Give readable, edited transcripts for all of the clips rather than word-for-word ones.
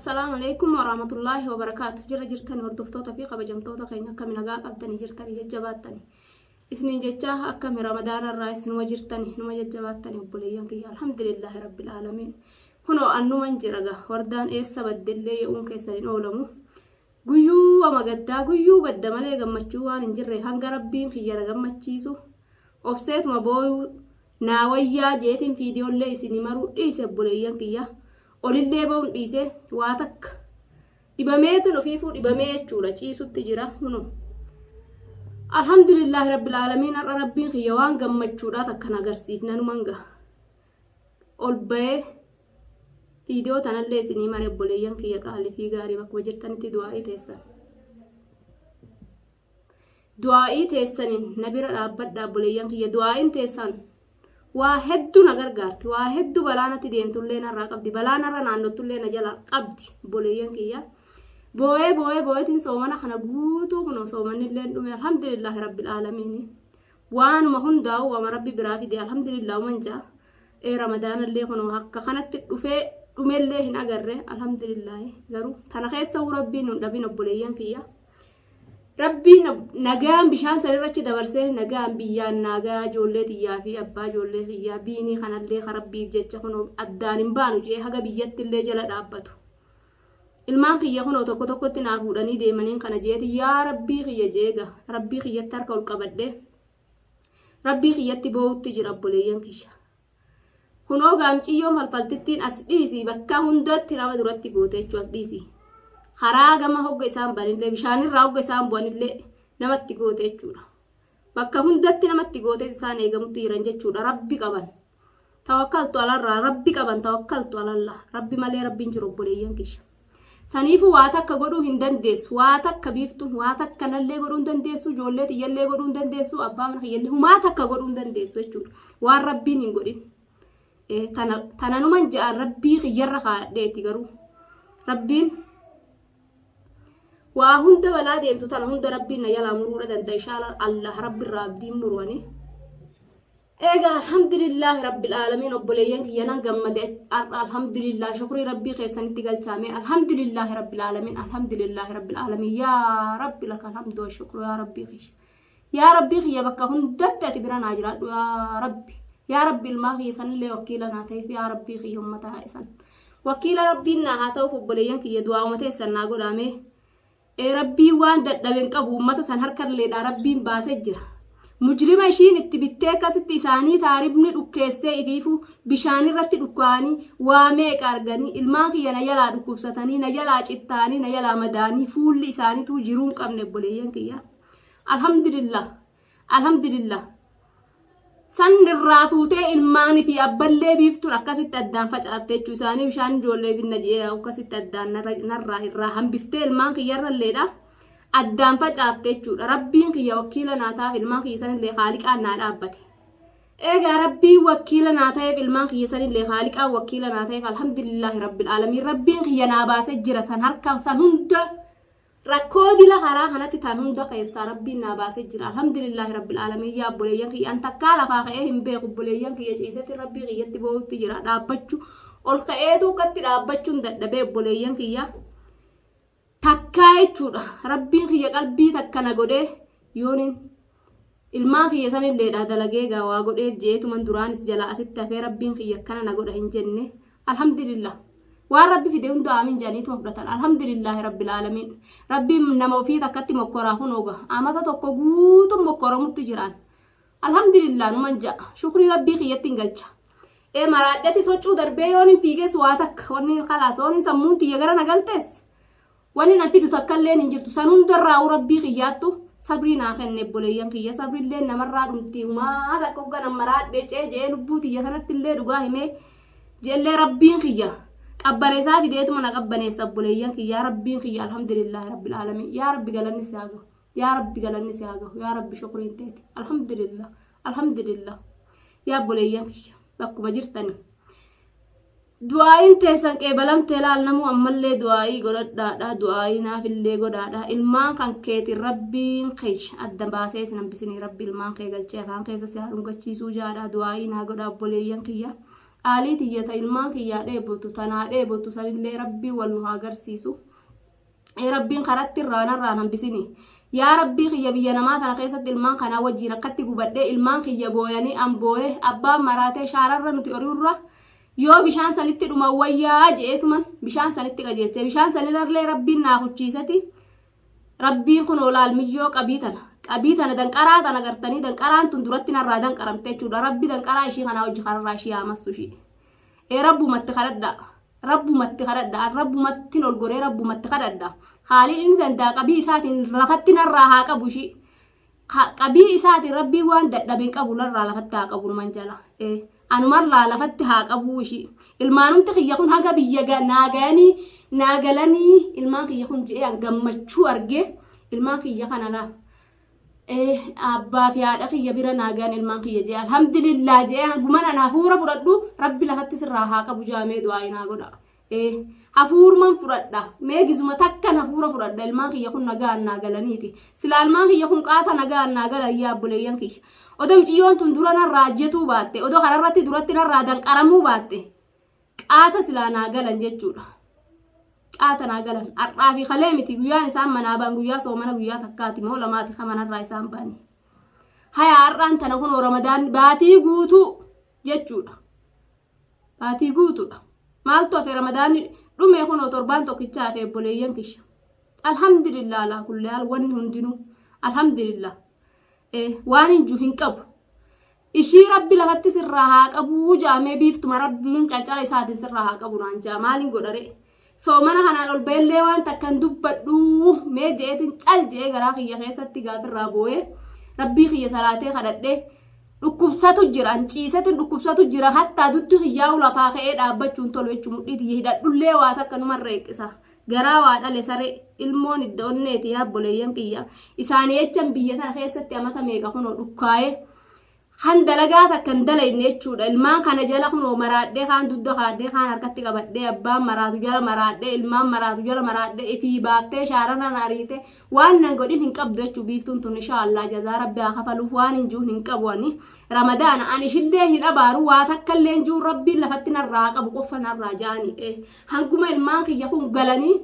السلام عليكم ورحمة الله وبركاته. جرتني وردفتوتا في قبجمتوتا خينا كم نجا قبتني جرتني ججباتني اسمي جتاه أكم رمضان الرئيس نوجرتني نوججباتني بوليان كي الحمد لله رب العالمين. كنوا أنو من جرجا وردان إيه سبب دللي يوم كيسرين أولمو جيو وما قدا جيو قد مالي جمتشوان إنجري هنجر ربين خيار جمتشيسو أوفسيت ما بوي ناويا جيتين فيديو اللي سينمارو إيش بوليان كيا olillee ba'uun dhiisee waa takka dhibameetu ofiifuu dhibamee jechuudha ciisutti jira hunu alhamdulillahi rabbil aalamiin har'a rabbiin kiyya waan gammachuudhaa takkan agarsiifna numanga ol ba'ee viidiyoo tanallee isinii maree boleeyyan kiyya qaalii fi gaarii bakkuma jirtanitti du'aa'ii teessaniin na bira dhaabbadhaa boleeyyan kiyya du'aa'iin teessan waa hedduu na gargaarti waa hedduu balaanatti deemtullee narraa qabdi balaanarra naannotullee na jala qabdi boleeyyan kiyya boo'eetiin soomana kana guutuu kuno soomanillee dhume alhamdulillahi rabbil aalamiin waanuma hundaa'u wama rabbi biraa fide alhamdulillah manja ramadaanallee kuno akka kanatti dhufee dhumellee hin agarre alhamdulillahi garuu tana keessa rabbiin nun dhabin boleeyyan kiyya rabbiin nagaan bishaan sanirrachi dabarsee nagaan biyyaan nagaa ijoollee xiyyaa fi abbaa ijoollee xiyyaa biinii kanallee karabbiif jecha kuno addaan hin baanu jee haga biyyattillee jala dhaabbatu ilmaan kiyya kuno tokko tokkotti naa fuudhanii deemaniin kana jeeti yaa rabbii kiyya jeega rabbii kiyyatti harka ol qabadhe rabbii kiyyatti boo'utti jira boleeyyan kiyya kunoo gaamciyyoo falfaltittiin as dhiisii bakka hundatti nama duratti goote jechuu as dhiisii karaa gama hogga isaan banillee bishaanirraa hogga isaan bu'anillee namatti goote jechuudha bakka hundatti namatti goote isaan eegamutti jiran jechuudha rabbi qaban tawakkaltu alarraa rabbi qaban tawakkaltu alallaa rabbi malee rabbiin jiru boleeyyan kiyya saniifu waa takka godhuu hin dandeessu waa takka biiftu waa takka nallee godhuu hin dandeessu ijoollee tiyyallee godhuu hin dandeessu abbaa mana kiyyallee humaa takka godhuu hin dandeessu jechuudha waan rabbiin hin godhin tananuman ja'an rabbii kiyyarra kaadheeti garuu rabbiin waa hunda balaa deemtu tana hunda rabbiin na jalaa muruudha danda'a inshallah allah rabbiirraa abdiin muruwani eega alhamdulillahi rabbil aalamiin obboleeyyan kiyyanan gammade alhamdulillah shukrii rabbii keessanitti galchaame alhamdulillahi rabbil aalamiin yaa rabbi laka alhamdu wa shukru yaa rabbii kiyya bakka hundatti ati bira naa jiraadhu yaa rabbi ilmaa kiyya sanillee wakiila naa ta'eef yaa rabbii kiyya ummata haa isan wakiila rabbiin naa haa ta'uuf obboleeyyan kiyya du'aa ummata eessan naa godhaame rabbii waan dadhaben qabu ummata san harkalleedha rabbiin baasee jira mujrima ishiin itti bittee akkasitti isaanii taaribni dhukkeessee ifiifu bishaan irratti dhukkaanii waa meeqa arganii ilmaan kiyya na jalaa dhukkubsatanii na jalaa cittaanii na jalaa madaanii fuulli isaaniitu jiruu hin qabne boleeyyan kiyya alhamdulillah san irraa fuutee ilmaanii fi abballee biiftuun akkasitti addaan facaaftee jechuu isaanii bishaan ijoollee binna jee akkasitti addaan narraa irraa hambiftee ilmaan kiyyarralleedha addaan facaaftee jechuudha rabbiin kiyya wakiila naa ta'eef ilmaan kiyya sanillee haaliqaan naa dhaabbate eegaa rabbiin wakiila naa ta'eef ilmaan kiyya sanillee haaliqaan wakiila naa ta'eef alhamdulillahi rabbil aalamiin rabbiin kiyya naa baasee jira san harka san hunda rakkoo dila karaa kanatti tan hunda keessaa rabbiin naa baasee jira alhamdulillahi rabbil aalamiin yaa boleeyyan kiyya an takkaa lafaa ka'ee hin beeku boleeyyan kiyya ciisetti rabbii kiyyatti boo'utti jira dhaabbachuu ol ka'eetu katti dhaabbachuun dadhabee boleeyyan kiyya takkaa jechuudha rabbiin kiyya qalbii takka na godhee yoonin ilmaan kiyya sanilleedha dalagee gaawaa godheef jeetuman duraanis jala asitti hafee rabbiin kiyya akkana na godha hin jenne alhamdulillah waan rabbi fide hunda aamin jaaniituma fudhatan alhamdulillahi rabbil aalamiin rabbiin nama ofii takkatti mokkoraa hunooga amata tokko guutuun mokkoramutti jiraan alhamdulillah numan ja'a shukrii rabbii kiyyatti hin galcha maraadhati sochuu darbee yoonin fiigees waa takka wanni kalaas yoonin sammuun tiyya gara na galtees wanni na fidu takkalleen hin jirtu san hundarraa rabbii kiyyaattu sabrii naa kenne boleeyyan kiyya sabrillee namarraa dhumti humaa takka hoggan maraadhee ceejee lubbuu tiyya sanattillee dhugaa himee jellee rabbiin kiyya qabbaneesaa fideetuma na qabbaneessa boleeyyan kiyya rabbiin kiyya alhamdulillahi rabbil aalamiin yaa rabbi galanni si haa gahu yaa rabbi shukriin teeti alhamdulillah yaa boleeyyan kiyya bakkuma jirtani du'aayin teessan qeebalamtee laalnamu ammallee du'aayii godhadhaadha du'aayii naafillee godhaadha ilmaan kan keetiin rabbiin keesha adda baasee isin hambisinii rabbi ilmaan kee galchee afaan keessa si haadhungachiisuu jaadha du'aayii naa godha obboleeyyan kiyya Aalii tiyyata ilmaan kiyyaa dheebotu tanaa dheebotu sanillee rabbii wal nu agarsiisu. Rabbiin karatti irraan hambisini. Yaa rabbii kiyya biyya namaa tana keessatti ilmaan kanaa wajjiin akkatti gubadhee ilmaan kiyya booyanii amboo'ee abbaan maraatee shaararra nuti oriirra yoo bishaan sanitti dhuma wayyaa jeetuman bishaan sanitti qajeelche bishaan sanirrallee rabbiin naa huchiisati. Rabbiin kun olaalmiyyoo qabii tana danqaraa tana gartanii danqaraan tun duratti narraa danqaramte jechuudha. Rabbi danqaraa ishii kanaa hojii kanarraa ishii haamastu ishii. Rabbumatti kadhadha rabbumatti ol goree rabbumatti kadhadha. Haaliin inni danda'a qabii isaatiin lafatti narraa haa qabu ishii. Qabii isaatiin rabbii waan dadhabeen qabu narraa lafatti haa qabu numan jala. Anumarraa lafatti haa qabu ishii. Ilmaanumti kiyya kun haga biyya naagalanii ilmaan kiyya kun je'ee gammachuu argee ilmaan kiyya kanalaa. Abbaa fi haadha kiyya bira naagaan ilmaan kiyya je'e alhamdulillah je'e guman ana hafuura fudhadhu rabbi lafatti sirraa haa qabu jaamee du'aa inaa godha. Hafuurman fudhadha mee gizuma takkan hafuura fudhadha ilmaan kiyya kun nagaan naagalaniiti. Silaa ilmaan kiyya kun qaata nagaan naagalan yaa buleeyyan kiyya. Odoo miciyyoon tun dura narraa ajjetuu baatte odoo kanarratti duratti narraa danqaramuu baatte qaata silaa naagalan jechuudha. Qaata naagalan har'aa fi kalee miti guyyaan isaan manaa ba'an guyyaa soomana guyyaa takkaati moo lamaati kamanarraa isaan ba'ani. Haya har'aan tana kun ramadaan baatii guutuu jechuudha. Baatii guutuudha. Maaltu hafe ramadaan dhumee kun torbaan tokkichaa hafe obboleeyyan kiyya. Alhamdulillah alaa kulli haal wanni hundinuu alhamdulillah. Waan hinjuu hin qabu. Ishii rabbi lafatti sirraa haa qabu jaamee biiftuma rabbiin cancala isaatiin sirraa haa qabu naan jaa maaliin godhare. Soomana kanaan ol beellee waan takkan dubbadhu mee jeetin cal jee garaa kiyya keessatti gaafirraa boo'ee rabbii kiyya salaatee kadhadhee dhukkubsatu jira anciisatiin dhukkubsatu jira hattaa duddu kiyyaa ulafaa ka'ee dhaabbachuun tolu jechuun mudhiitii hidhadhullee waa takka numarra eeqqisa. Garaa waa dhale saree ilmoon idda onneeti yaa obboleeyyan kiyya isaanii jechan biyya tana keessatti amata meeqa kunoo dhukkaa'ee kan dalagaa takkan dalayne jechuudha. Ilmaan kana jala kunoo maraadhee kaan dudda kaadhee kaan harkatti qabadhee abbaan maraatu jala maraadhee ilmaan maraatu jala maraadhee ifii baaftee shaarana ariite waan nan godhin hin qabdu jechuu biiftuun tun inshaallah jazaa rabbi haa kafaluuf waan hin jiru hin qabu ani ramadaana ani ishillee hin abaaru waa takkallee hin jiru rabbiin lafatti narraa qabu qofa narraa ja'anii hanguma ilmaan kiyya kun galanii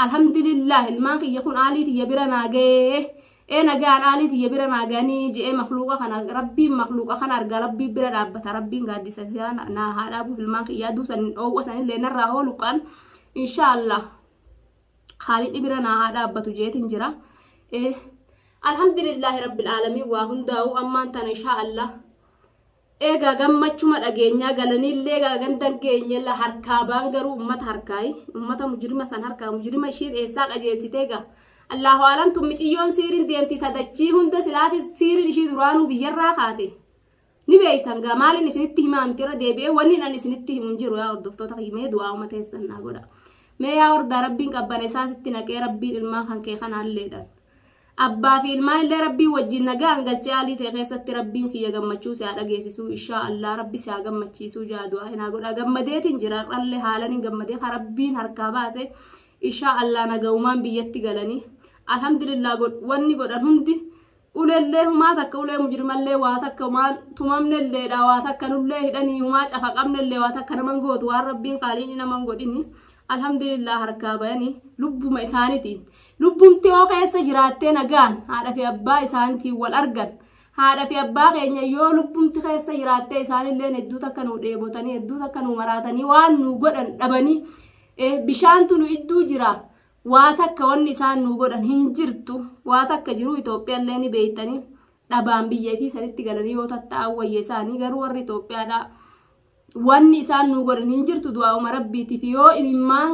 alhamdulillah ilmaan kiyya kun aalii tiyya bira naagee nagaan aalii tiyya bira naaganii je'ee makluuqa kana rabbiin makluuqa kana argaa rabbii bira dhaabbata rabbiin gaaddisa naa haa dhaabuuf ilmaan kiyyaa duusan dhoowwa sanillee narraa hooluqaan inshaallah haalii bira naa haa dhaabbatu jeetin jira. Alhamdulillahi rabbil aalamiin waa hundaa'u ammaan tana inshaallah eegaa gammachuma dhageenyaa galaniillee gandan keenyalla harkaa baan garuu ummata harkaayi ummata mujrima san harkaa mujrima ishiin eessaa qajeelchitee gaa Allahu alam tummiciyyoon siirin deemti tadachii hunda silaafis siirin ishii duraanuu biyyarraa kaate ni beeytan gaa maalin isinitti himaamtira deebi'ee wanni an isinitti himun jiru yaa hordoftoota himee du'aa uma teessan naa godha mee yaa hordaa rabbiin qabbana isaa sitti naqee rabbiin ilmaan kan kee kanaalleedhan abbaa fi ilmaan illee rabbiin wajjin nagaan galchee aalii ta'e keessatti rabbiin kiyya gammachuu si haa dhageessisuu inshaallah rabbi si haa gammachiisuu jaadu'aa hinaa godha gammadeetiin jira dhallee haalan hin gammadee ka rabbiin harkaa baase inshaallah nagaumaan biyyatti galanii alhamdulillah wanni godhan hundi ulellee humaa takka ulee mujrimallee waa takka maal tumamnelleedha waa takka nullee hidhanii humaa cafa qabnellee waa takka naman gootu waan rabbiin qaaliin naman godhini alhamdulillah harkaa bayanii lubbuma isaaniitiin lubbumti yoo keessa jiraattee nagaan haadha fi abbaa isaaniitiin wal argan haadha fi abbaa keenya yoo lubbumti keessa jiraattee isaanillee hedduu takka nuu dheebotanii hedduu takka nuu maraatanii waan nuu godhan dhabanii bishaantu nu idduu jira waa takka wanni isaan nuu godhan hin jirtu waa takka jiru Itoophiyaallee ni beeytanii dhabaan biyya fi sanitti galanii yoo tatta'an wayya isaanii garuu warri Itoophiyaadha wanni isaan nuu godhan hin jirtu du'aa'uma rabbiitiif yoo imimmaan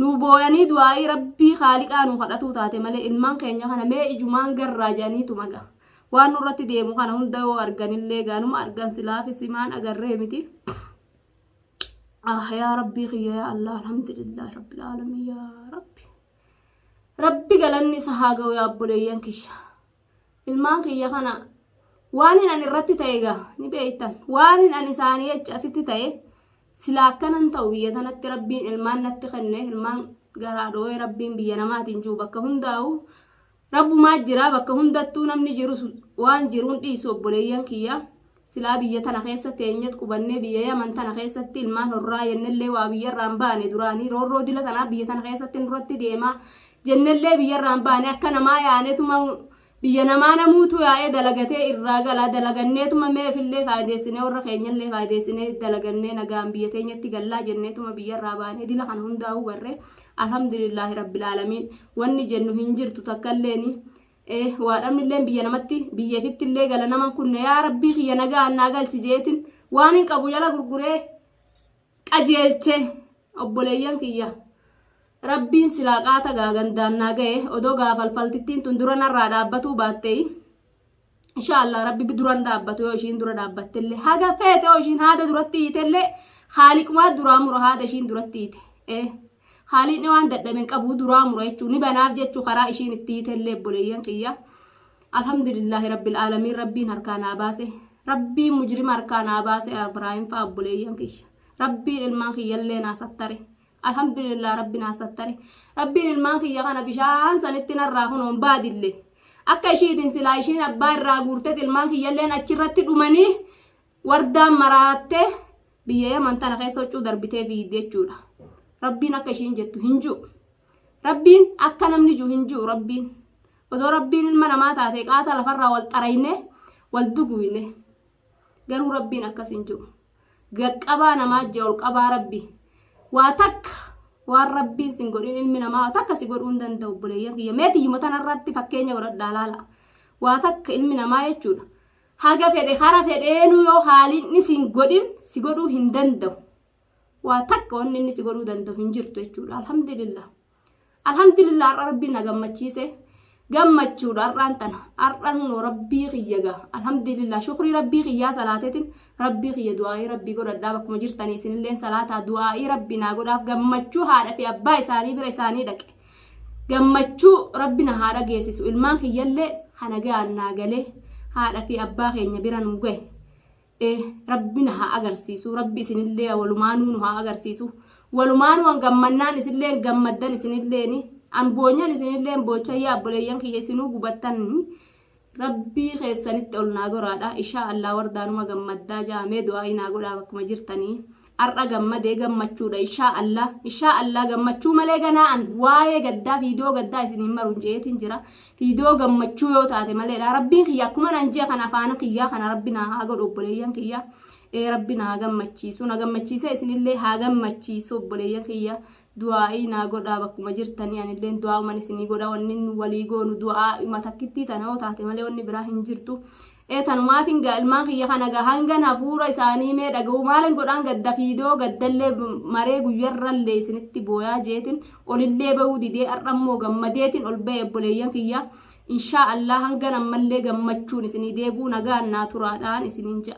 nuu booyanii du'aa'ii rabbii haaliqaa nuu kadhatuu taate malee ilmaan keenya kana mee ijumaan garraa jedhaniitu maga waan nurratti deemu kana hunda yoo arganillee gaanuma argan silaafis himaan agarree miti. يا ربي يا الله الحمد لله رب العالمين يا ربي قالني سهاجو يا بوليان كيش ilmaan kiyya kana waanin ani irratti ta'e gaa ni beeytan waanin ani isaanii jecha asitti ta'e silaa akkanan ta'u biyya tanatti rabbiin ilmaan natti kenne ilmaan garaa dhoo'ee rabbiin biyya namaatiin jiru bakka hundaa'u rabbumaa jira bakka hundattuu namni jiru waan jiruun dhiisu obboleeyyan kiyya silaa biyya tana keessatti eenyat qubannee biyya Yaman tana keessatti ilmaan horraa yennellee waa biyyarraan baane duraanii roorroo dila tanaa biyya tana keessatti nurratti deemaa jennellee biyyarraan baane akka namaa yaanetuma biyya namaa namuutu yaa'ee dalagatee irraa galaa dalaganneetuma meefillee faayideessinee warra keenyallee faayideessinee dalagannee nagaan biyya teenyatti gallaa jenneetuma biyyarraa baane dila kana hundaa'uu barree alhamdulillaahi rabbil aalamiin wanni jennu hin jirtu takkalleeni waadhamnillee biyya namatti biyyeefittillee gala naman kunne yaa rabbii kiyya nagaa annaa galchi jeetin waan hin qabu jala gurguree qajeelche obboleeyyan kiyya rabbiin silaa qaata gaagandaannaa ga'e odoo gaafalfaltittiin tun dura narraa dhaabbatuu baattee inshaallah rabbi duran dhaabbatu yoo ishiin dura dhaabbattellee haga feete yoo ishiin haada duratti hiitellee haaliqumaa duraa mura haada ishiin duratti hiite haaliqni waan dadhaben qabu duraa mura jechuun ni banaaf jechuu karaa ishiin itti hiitellee obboleeyyan kiyya alhamdulillaahi rabbil aalamiin rabbiin harkaa naa baase rabbiin mujrima harkaa naa baase Ibraahim fa'aa obboleeyyan kiyya rabbiin ilmaan kiyyallee naa sattare alhamdulillah rabbi naa sattare rabbiin ilmaan kiyya kana bishaan sanitti narraa kunoon baadillee akka ishiitiin silaa ishiin abbaa irraa guurteet ilmaan kiyyalleen achirratti dhumanii wardaan maraatte biyya Yaman tana keessa huccuu darbitee fiidde jechuudha. Rabbiin akka ishiin jettu hin jiru. Rabbiin akka namni jiru hin jiru rabbiin. Odoo rabbiin ilma namaa taate qaata lafarraa wal xarayne wal duguyne. Garuu rabbiin akkas hin jiru. Gaqqabaa namaa jee ol qabaa rabbi. Waa takka waan rabbiin sin godhin ilmi namaa takka si godhuu hin danda'u obboleeyyan kiyya. Meetii himma tanarratti fakkeenya godhadhaa laala. Waa takka ilmi namaa jechuudha. Haga fedhe hara fedheenu yoo haaliin sin godhin si godhuu hin danda'u. Waa takka wanni inni si godhuu danda'u hin jirtu jechuudha. Alhamdulillah. Alhamdulillah har'a rabbiin na gammachiise. Gammachuudha har'aan tana. Har'aan noo rabbii kiyya gaa. Alhamdulillah. Shukrii rabbii kiyyaa salaateetiin rabbii kiyya du'aa'ii rabbii godhadhaa bakkuma jirtanii isinillee salaataa du'aa'ii rabbii naa godhaaf gammachuu haadha fi abbaa isaanii bira isaanii dhaqe. Gammachuu rabbi na haadha geessisu ilmaan kiyyallee hana ga'an naa galee haadha fi abbaa keenya bira nu gahe. Rabbi na haa agarsiisu rabbi isinillee walumaanuu nu haa agarsiisu walumaanuu an gammannaan isinillee gammaddan isinilleeni an boonyan isinillee boochayyaa obboleeyyan kiyya isinuu gubattan rabbii keessanitti ol naa goraadha inshaa Allah wardaanuma gammaddaa jaamee du'aa'ii naa godhaa bakkuma jirtanii har'a gammadee gammachuudha inshaa Allah gammachuu malee ganaa an waa'ee gaddaa fiidiyoo gaddaa isiniin maruun jeetiin jira fiidiyoo gammachuu yoo taate maleedha rabbiin kiyya akkuma nan jee kana afaan kiyyaa kana rabbi naa haa godhu obboleeyyan kiyya rabbi naa gammachiisu na gammachiise isinillee haa gammachiisu obboleeyyan kiyya du'aa'ii naa godhaa bakkuma jirtanii anillee du'aa'uman isinii godha wanni walii goonu du'aa matakkitti tana yoo taate malee wanni biraa hin jirtu tanumaaf hin ilmaan kiyya kana gahangan hafuura isaanii mee dhaga'u maalin godhaan gadda fiidoo gaddallee maree guyyarrallee isinitti booyaa jeetin olillee bahuu didee har'ammoo gammadeetin ol ba'e obboleeyyan kiyya inshaa Allah hangan ammallee gammachuun isinii deebuu nagaan naa turaadhaan isiniin ja'a.